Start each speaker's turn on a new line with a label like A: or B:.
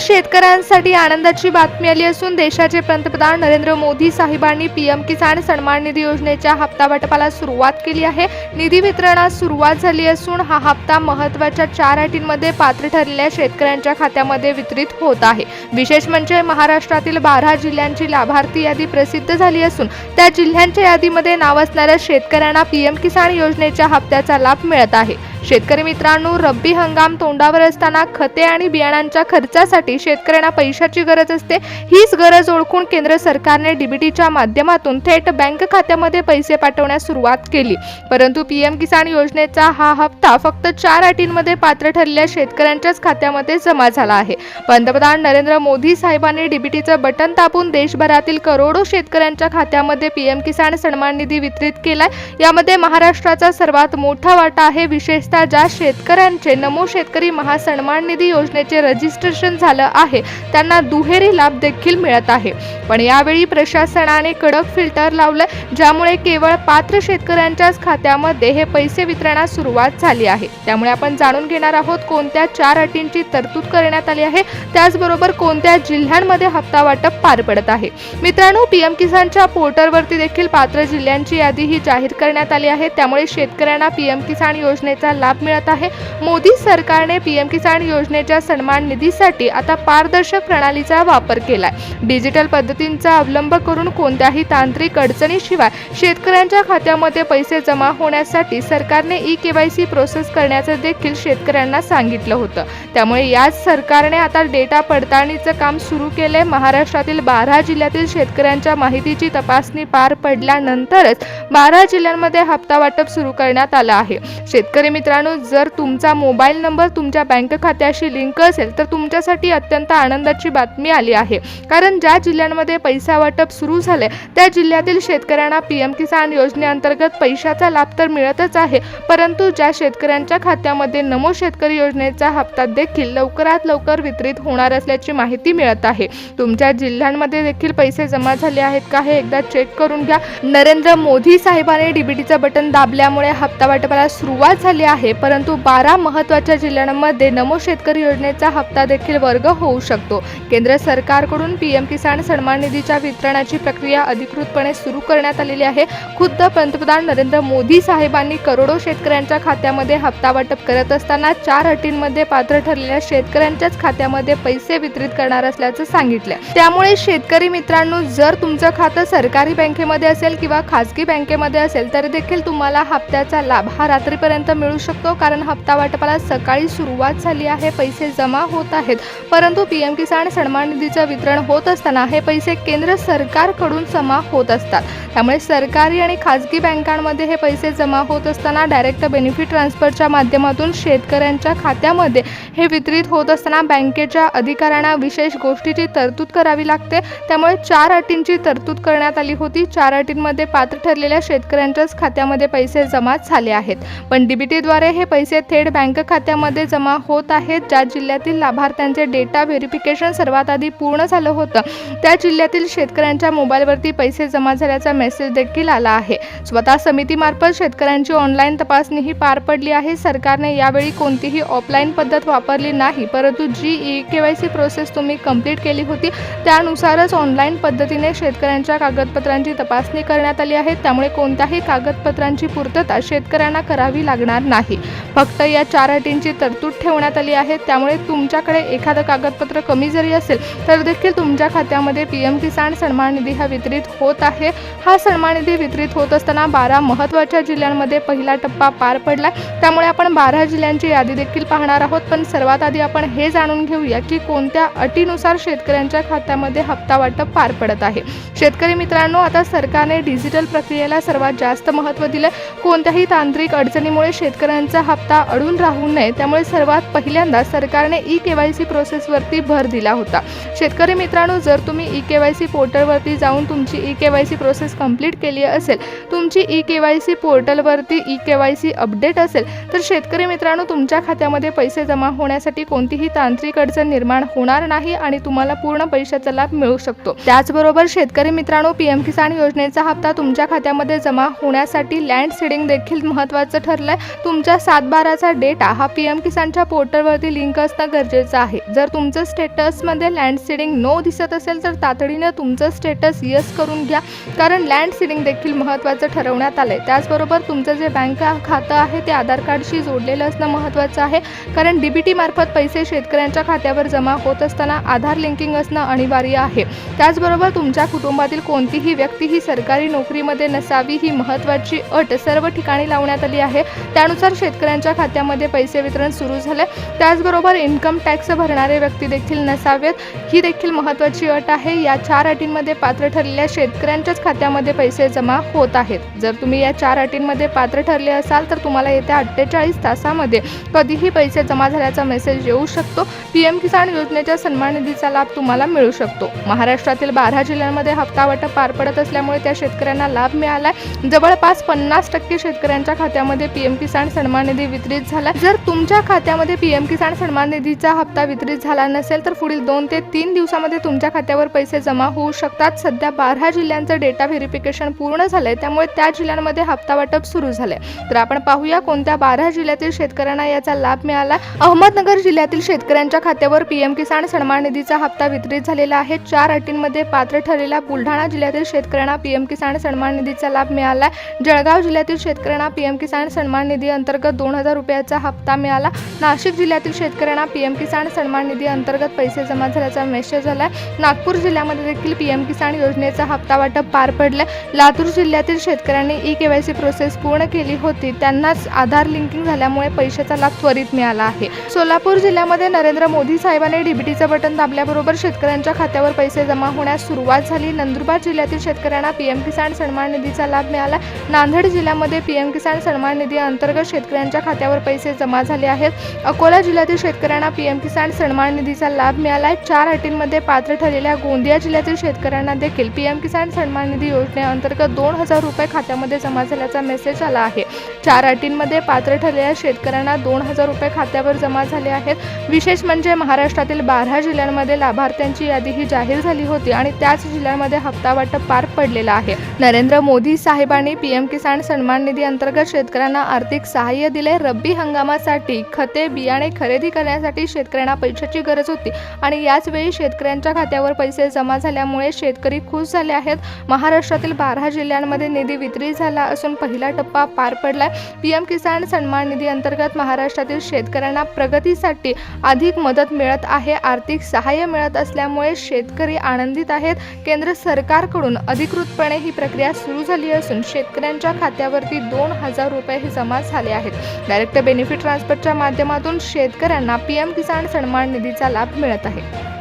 A: शेतकऱ्यांसाठी आनंदाची बातमी आली असून देशाचे पंतप्रधान नरेंद्र मोदी साहेबांनी पीएम किसान सन्मान निधी योजनेच्या हप्ता वाटपाला सुरुवात केली आहे। निधी वितरणास सुरुवात झाली असून हा हप्ता महत्त्वाच्या 4 अटींमध्ये पात्र ठरलेल्या शेतकऱ्यांच्या खात्यामध्ये वितरित होत आहे। विशेष म्हणजे महाराष्ट्रातील 12 जिल्ह्यांची लाभार्थी यादी प्रसिद्ध झाली असून त्या जिल्ह्यांच्या यादीमध्ये नाव असणाऱ्या शेतकऱ्यांना पीएम किसान योजनेच्या हप्त्याचा लाभ मिळत आहे। शेतकरी मित्रांनो, रब्बी हंगाम तोंडावर असताना खते आणि बियाणांच्या खर्चासाठी शेतकऱ्यांना पैशाची गरज असते। हीच गरज ओळखून केंद्र सरकारने डीबीटीच्या माध्यमातून थेट बँक खात्यामध्ये पैसे पाठवण्यास सुरुवात केली। परंतु पीएम किसान योजनेचा हा हप्ता फक्त 4 अटींमध्ये पात्र ठरलेल्या शेतकऱ्यांच्याच खात्यामध्ये जमा झाला आहे। पंतप्रधान नरेंद्र मोदी साहेबांनी डीबीटीचं बटन दाबून देशभरातील करोडो शेतकऱ्यांच्या खात्यामध्ये पीएम किसान सन्मान निधी वितरित केलाय। यामध्ये महाराष्ट्राचा सर्वात मोठा वाटा आहे। विशेषतः ज्या शेतकऱ्यांचे नमो शेतकरी महासन्मान निधी योजनेचे रजिस्ट्रेशन झालं आहे त्यांना दुहेरी लाभ देखील मिळत आहे। पण यावेळी प्रशासनाने कडक फिल्टर लावलं, ज्यामुळे केवळ पात्र शेतकऱ्यांच्याच खात्यामध्ये हे पैसे वितरणास सुरुवात झाली आहे। त्यामुळे आपण जाणून घेणार आहोत कोणत्या 4 अटींची तरतूद करण्यात आली आहे, त्याचबरोबर कोणत्या जिल्ह्यांमध्ये हप्ता वाटप पार पडत आहे। मित्रांनो, पीएम किसानच्या पोर्टलवरती देखील पात्र जिल्ह्यांची यादी ही जाहीर करण्यात आली आहे। त्यामुळे शेतकऱ्यांना पीएम किसान योजनेचा लाभ मिळत आहे। मोदी सरकारने पीएम किसान योजनेच्या सन्मान निधीसाठी आता पारदर्शक प्रणालीचा वापर केलाय। डिजिटल पद्धतींचा अवलंब करून कोणत्याही तांत्रिक अडचणीशिवाय शेतकऱ्यांच्या खात्यामध्ये पैसे जमा होण्यासाठी सरकारने ई-केवायसी प्रोसेस करण्याचे देखील शेतकऱ्यांना सांगितलं होतं। त्यामुळे याच सरकारने आता डेटा पडताळणीचं काम सुरू केले। महाराष्ट्रातील 12 जिल्ह्यातील शेतकऱ्यांच्या माहितीची तपासणी पार पडल्यानंतरच 12 जिल्ह्यांमध्ये हप्ता वाटप सुरू करण्यात आलं आहे। शेतकरी मित्रांनो, जर तुमचा मोबाईल नंबर तुमच्या बँक खात्याशी लिंक असेल तर तुमच्यासाठी अत्यंत आनंदाची बातमी आली आहे। कारण ज्या जिल्ह्यांमध्ये पैसा वाटप सुरू झाले त्या जिल्ह्यातील शेतकऱ्यांना पीएम किसान योजनेअंतर्गत पैशाचा लाभ तर मिळतच आहे, परंतु ज्या शेतकऱ्यांच्या खात्यामध्ये नमो शेतकरी योजनेचा हप्ता देखील लवकरात लवकर वितरित होणार असल्याची माहिती मिळत आहे। तुमच्या जिल्ह्यांमध्ये देखील पैसे जमा झाले आहेत का हे एकदा चेक करून घ्या। नरेंद्र मोदी साहेबांनी डीबीटीचं बटन दाबल्यामुळे हप्ता वाटपाला सुरुवात झाली आहे, परंतु 12 महत्त्वाच्या जिल्ह्यांमध्ये नमो शेतकरी योजनेचा हप्ता देखील वर्ग होऊ शकतो। केंद्र सरकारकडून पीएम किसान सन्मान निधीच्या वितरणाची प्रक्रिया अधिकृतपणे सुरू करण्यात आलेली आहे। खुद्द पंतप्रधान नरेंद्र मोदी साहेबांनी करोडो शेतकऱ्यांच्या खात्यामध्ये हप्ता वाटप करत असताना 4 अटींमध्ये पात्र ठरलेल्या शेतकऱ्यांच्याच खात्यामध्ये पैसे वितरित करणार असल्याचं सांगितलं। त्यामुळे शेतकरी मित्रांनो, जर तुमचं खातं सरकारी बँकेमध्ये असेल किंवा खासगी बँकेमध्ये असेल तर देखील तुम्हाला हप्त्याचा लाभ हा रात्रीपर्यंत मिळू शकतो। कारण हप्ता वाटपाला सकाळी सुरुवात झाली आहे, पैसे जमा होत आहेत, परंतु पीएम किसान सन्मान निधीचं वितरण होत असताना हे पैसे केंद्र सरकारकडून जमा होत असतात। त्यामुळे सरकारी आणि खासगी बँकांमध्ये हे पैसे जमा होत असताना डायरेक्ट बेनिफिट ट्रान्सफरच्या माध्यमातून शेतकऱ्यांच्या खात्यामध्ये हे वितरित होत असताना बँकेच्या अधिकाऱ्यांना विशेष गोष्टीची तरतूद करावी लागते। त्यामुळे 4 अटींची तरतूद करण्यात आली होती। 4 अटींमध्ये पात्र ठरलेल्या शेतकऱ्यांच्याच खात्यामध्ये पैसे जमा झाले आहेत, पण डीबीटीद्वारे हे पैसे थेट बँक खात्यामध्ये जमा होत आहेत। ज्या जिल्ह्यातील लाभार्थ्यांचे डेटा व्हेरिफिकेशन सर्वात आधी पूर्ण झालं होतं त्या जिल्ह्यातील शेतकऱ्यांच्या मोबाईलवरती पैसे जमा झाल्याचा मेसेज देखील आला आहे। स्वतः समितीमार्फत शेतकऱ्यांची ऑनलाईन तपासणीही पार पडली आहे। सरकारने यावेळी कोणतीही ऑफलाईन पद्धत वापरली नाही, परंतु जी ई-केवायसी प्रोसेस तुम्ही कंप्लीट केली होती त्यानुसारच ऑनलाईन पद्धतीने शेतकऱ्यांच्या कागदपत्रांची तपासणी करण्यात आली आहे। त्यामुळे कोणत्याही कागदपत्रांची पूर्तता शेतकऱ्यांना करावी लागणार नाही। फक्त या 4 अटींची तरतूद ठेवण्यात आली आहे। त्यामुळे तुमच्याकडे एखादं कागदपत्र कमी जरी असेल तर देखील तुमच्या खात्यामध्ये पीएम किसान सन्मान निधी हा वितरित होत आहे। हा सन्मान निधी वितरित होत असताना 12 महत्त्वाच्या जिल्ह्यांमध्ये पहिला टप्पा पार पडला। त्यामुळे आपण 12 जिल्ह्यांची यादी देखील पाहणार आहोत, पण सर्वात आधी आपण हे जाणून घेऊया की कोणत्या अटीनुसार शेतकऱ्यांच्या खात्यामध्ये हप्ता वाटप पार पडत आहे। शेतकरी मित्रांनो, आता सरकारने डिजिटल प्रक्रियेला सर्वात जास्त महत्त्व दिले। कोणत्याही तांत्रिक अडचणीमुळे शेतकऱ्यांचा हप्ता अडून राहू नये, त्यामुळे सर्वात पहिल्यांदा सरकारने ई-केवायसी प्रोसेसवरती भर दिला होता। शेतकरी मित्रांनो, जर तुम्ही ई-केवायसी पोर्टलवरती जाऊन तुमची ई-केवायसी प्रोसेस कंप्लीट केली असेल, तुमची ई-केवायसी पोर्टलवरती ई-केवायसी अपडेट असेल तर शेतकरी मित्रांनो, तुमच्या खात्यामध्ये पैसे जमा होण्यासाठी कोणतीही तांत्रिक अडचण निर्माण होणार नाही आणि तुम्हाला पूर्ण पैशाचा लाभ मिळू शकतो। त्याचबरोबर शेतकरी मित्रांनो, पीएम किसान योजनेचा हप्ता तुमच्या खात्यामध्ये जमा होण्यासाठी लँड सीडिंग देखील महत्त्वाचं ठरलंय। तुमच्या तुमच्या 7/12चा डेटा हा PM किसानच्या पोर्टलवरती लिंक असणं गरजेचं आहे. जर तुमचं स्टेटसमध्ये लँड सीडिंग नो दिसत असेल तर तातडीनं तुमचं स्टेटस यस करून घ्या, कारण लँड सीडिंग देखील महत्त्वाचं ठरवण्यात आलं आहे. त्याचबरोबर तुमचं जे बँक खातं आहे ते आधार कार्डशी जोडलेलं असणं महत्त्वाचं आहे, कारण DBT मार्फत पैसे शेतकऱ्यांच्या खात्यावर जमा होत असताना आधार लिंकिंग असणं अनिवार्य आहे. त्याचबरोबर तुमच्या कुटुंबातील कोणतीही व्यक्ती ही सरकारी नोकरीमध्ये नसावी ही महत्त्वाची अट सर्व ठिकाणी लावण्यात आली आहे. त्यानुसार शेतकऱ्यांच्या खात्यामध्ये पैसे वितरण सुरू झाले. त्याचबरोबर इन्कम टॅक्स भरणारे व्यक्ती देखील नसावेत ही देखील महत्त्वाची अट आहे. या 4 अटींमध्ये पात्र ठरलेल्या शेतकऱ्यांच्याच खात्यामध्ये पैसे जमा होत आहेत. जर तुम्ही या 4 अटींमध्ये पात्र ठरले असाल तर तुम्हाला येत्या 48 तासामध्ये कधीही पैसे जमा झाल्याचा मेसेज येऊ शकतो. PM किसान योजनेच्या सन्मान निधीचा लाभ तुम्हाला मिळू शकतो. महाराष्ट्रातील 12 जिल्ह्यांमध्ये हप्ता वाटप पार पडत असल्यामुळे त्या शेतकऱ्यांना लाभ मिळाला. जवळपास 50% शेतकऱ्यांच्या खात्यामध्ये PM किसान सन्मान निधी वितरित झाला. जर तुमच्या खात्यामध्ये PM किसान सन्मान निधीचा हप्ता वितरित झाला नसेल तर पुढील 2 ते 3 दिवसामध्ये तुमच्या खात्यावर पैसे जमा होऊ शकतात. सध्या 12 जिल्ह्यांचं डेटा व्हेरिफिकेशन पूर्ण झालंय, त्यामुळे त्या जिल्ह्यांमध्ये हप्ता वाटप सुरू झालंय. तर आपण पाहूया कोणत्या 12 जिल्ह्यातील शेतकऱ्यांना याचा लाभ मिळाला. अहमदनगर जिल्ह्यातील शेतकऱ्यांच्या खात्यावर PM किसान सन्मान निधीचा हप्ता वितरित झालेला आहे. 4 अटींमध्ये पात्र ठरलेल्या बुलढाणा जिल्ह्यातील शेतकऱ्यांना PM किसान सन्मान निधीचा लाभ मिळाला. जळगाव जिल्ह्यातील शेतकऱ्यांना PM किसान सन्मान निधी अंतर्गत 2000 रुपयाचा हप्ता मिळाला. नाशिक जिल्ह्यातील शेतकऱ्यांना PM किसान सन्मान निधी अंतर्गत पैसे जमा झाल्याचा मेसेज आला. नागपूर जिल्ह्यामध्ये देखील PM किसान योजनेचा हप्ता वाटप पार पडले. लातूर जिल्ह्यातील शेतकऱ्यांनी EKYC प्रोसेस पूर्ण केली होती, त्यांनाच आधार लिंकिंग झाल्यामुळे पैशाचा लाभ त्वरित मिळाला आहे. सोलापूर जिल्ह्यामध्ये नरेंद्र मोदी साहेबांनी DBTचं बटन दाबल्याबरोबर शेतकऱ्यांच्या खात्यावर पैसे जमा होण्यास सुरुवात झाली. नंदुरबार जिल्ह्यातील शेतकऱ्यांना PM किसान सन्मान निधीचा लाभ मिळाला. नांदेड जिल्ह्यामध्ये PM किसान सन्मान निधी अंतर्गत शेतकऱ्यांच्या खात्यावर पैसे जमा झाले आहेत. अकोला जिल्ह्यातील शेतकऱ्यांना PM किसान सन्मान निधीचा लाभ मिळाला आहे. 4 अटींमध्ये पात्र ठरलेल्या गोंदिया जिल्ह्यातील शेतकऱ्यांना देखील PM किसान सन्मान निधी योजनेअंतर्गत 2000 रुपये खात्यामध्ये जमा झाल्याचा मेसेज आला आहे. 4 अटींमध्ये पात्र ठरलेल्या शेतकऱ्यांना 2000 रुपये खात्यावर जमा झाले आहेत. विशेष म्हणजे महाराष्ट्रातील 12 जिल्ह्यांमध्ये लाभार्थ्यांची यादीही जाहीर झाली होती आणि त्याच जिल्ह्यांमध्ये हप्ता वाटप पार पडलेला आहे. नरेंद्र मोदी साहेबांनी PM किसान सन्मान निधी अंतर्गत शेतकऱ्यांना आर्थिक सहाय्य दिले. रब्बी हंगामासाठी खते बियाणे खरेदी करण्यासाठी शेतकऱ्यांना पैशाची गरज होती आणि याच वेळी शेतकऱ्यांच्या खात्यावर पैसे जमा झाल्यामुळे शेतकरी खुश झाले आहेत. महाराष्ट्रातील 12 जिल्ह्यांमध्ये निधी वितरित झाला असून पहिला टप्पा पार पडलाय. PM किसान सन्मान निधी अंतर्गत महाराष्ट्रातील शेतकऱ्यांना प्रगतीसाठी अधिक मदत मिळत आहे. आर्थिक सहाय्य मिळत असल्यामुळे शेतकरी आनंदित आहेत. केंद्र सरकारकडून अधिकृतपणे ही प्रक्रिया सुरू झाली असून शेतकऱ्यांच्या खात्यावरती 2000 रुपये हे जमा झाले आहेत. डायरेक्ट बेनिफिट ट्रान्सफरच्या माध्यमातून शेतकऱ्यांना PM किसान सन्मान निधीचा लाभ मिळत आहे.